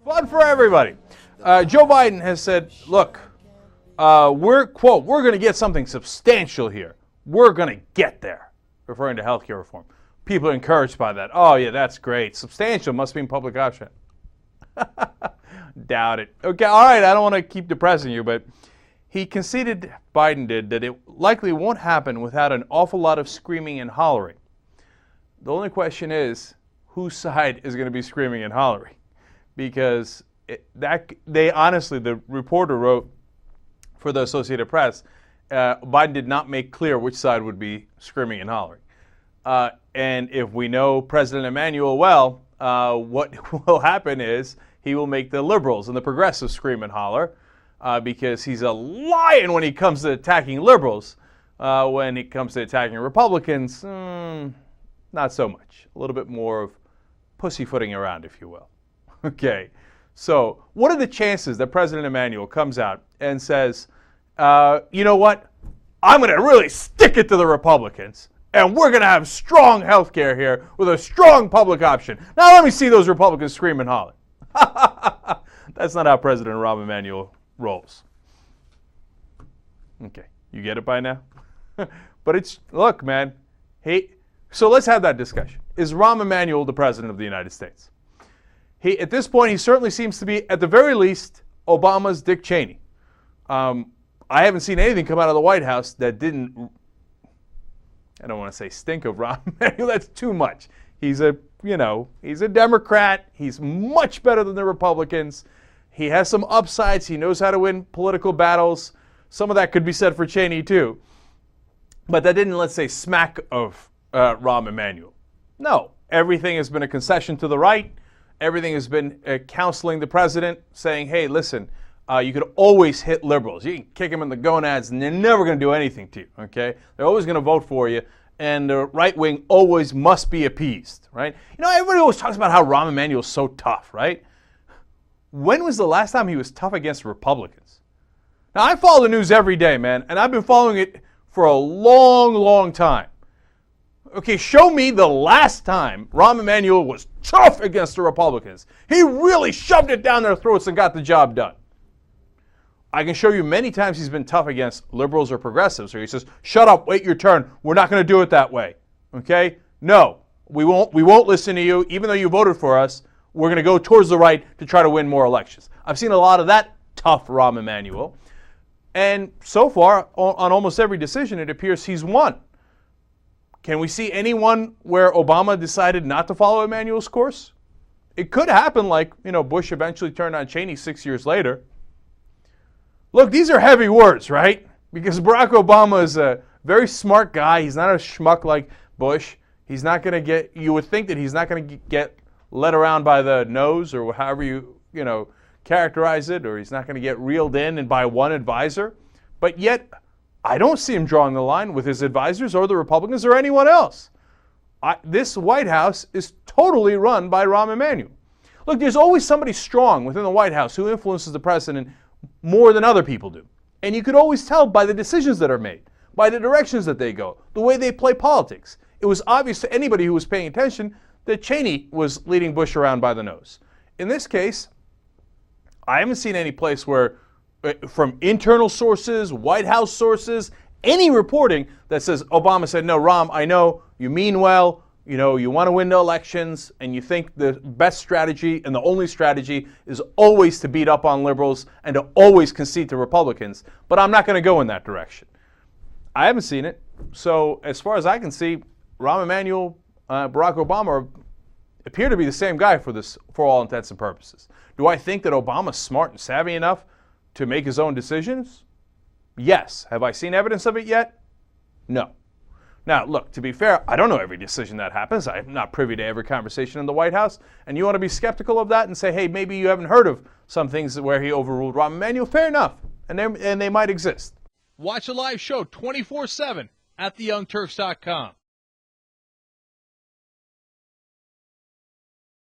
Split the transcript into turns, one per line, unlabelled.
Fun for everybody. Joe Biden has said, look, we're going to get something substantial here. We're going to get there, referring to health care reform. People are encouraged by that. Oh, yeah, that's great. Substantial must mean public option. Doubt it. Okay, all right, I don't want to keep depressing you, but he conceded, Biden did, that it likely won't happen without an awful lot of screaming and hollering. The only question is, whose side is going to be screaming and hollering? Because the reporter wrote for the Associated Press, Biden did not make clear which side would be screaming and hollering. And if we know President Emanuel well, what will happen is he will make the liberals and the progressives scream and holler because he's a lion when he comes to attacking liberals. When it comes to attacking Republicans, not so much. A little bit more of pussyfooting around, if you will. Okay, so what are the chances that President Emanuel comes out and says, you know what, I'm going to really stick it to the Republicans, and we're going to have strong health care here with a strong public option. Now let me see those Republicans scream and holler. That's not how President Rahm Emanuel rolls. Okay, you get it by now? But it's, look, man, so let's have that discussion. Is Rahm Emanuel the President of the United States? At this point, he certainly seems to be, at the very least, Obama's Dick Cheney. I haven't seen anything come out of the White House that didn't, I don't want to say stink of Rahm Emanuel, that's too much. He's a Democrat. He's much better than the Republicans. He has some upsides. He knows how to win political battles. Some of that could be said for Cheney, too. But that didn't, let's say, smack of Rahm Emanuel. No, everything has been a concession to the right. Everything has been counseling the president, saying, hey, listen, you could always hit liberals. You can kick them in the gonads, and they're never going to do anything to you, okay? They're always going to vote for you, and the right wing always must be appeased, right? You know, everybody always talks about how Rahm Emanuel is so tough, right? When was the last time he was tough against Republicans? Now, I follow the news every day, man, and I've been following it for a long, long time. Okay, show me the last time Rahm Emanuel was tough against the Republicans. He really shoved it down their throats and got the job done. I can show you many times he's been tough against liberals or progressives, or he says, shut up, wait your turn, we're not going to do it that way. Okay? No, we won't listen to you, even though you voted for us. We're going to go towards the right to try to win more elections. I've seen a lot of that tough Rahm Emanuel. And so far, on almost every decision, it appears he's won. Can we see anyone where Obama decided not to follow Emanuel's course? It could happen like, Bush eventually turned on Cheney 6 years later. Look, these are heavy words, right? Because Barack Obama is a very smart guy. He's not a schmuck like Bush. He's not going to you would think that he's not going to get led around by the nose or however you characterize it, or he's not going to get reeled in and by one advisor. But yet, I don't see him drawing the line with his advisors or the Republicans or anyone else. This White House is totally run by Rahm Emanuel. Look, there's always somebody strong within the White House who influences the president more than other people do. And you could always tell by the decisions that are made, by the directions that they go, the way they play politics. It was obvious to anybody who was paying attention that Cheney was leading Bush around by the nose. In this case, I haven't seen any place where from internal sources, White House sources, any reporting that says Obama said, no, Rahm, I know you mean well, you want to win the elections, and you think the best strategy and the only strategy is always to beat up on liberals and to always concede to Republicans, but I'm not going to go in that direction. I haven't seen it. So as far as I can see, Rahm Emanuel, Barack Obama appear to be the same guy for all intents and purposes. Do I think that Obama's smart and savvy enough to make his own decisions? Yes. Have I seen evidence of it yet? No. Now, look, to be fair, I don't know every decision that happens. I'm not privy to every conversation in the White House. And you want to be skeptical of that and say, hey, maybe you haven't heard of some things where he overruled Rahm Emanuel. Fair enough. And they might exist.
Watch a live show 24/7 at theyoungturks.com.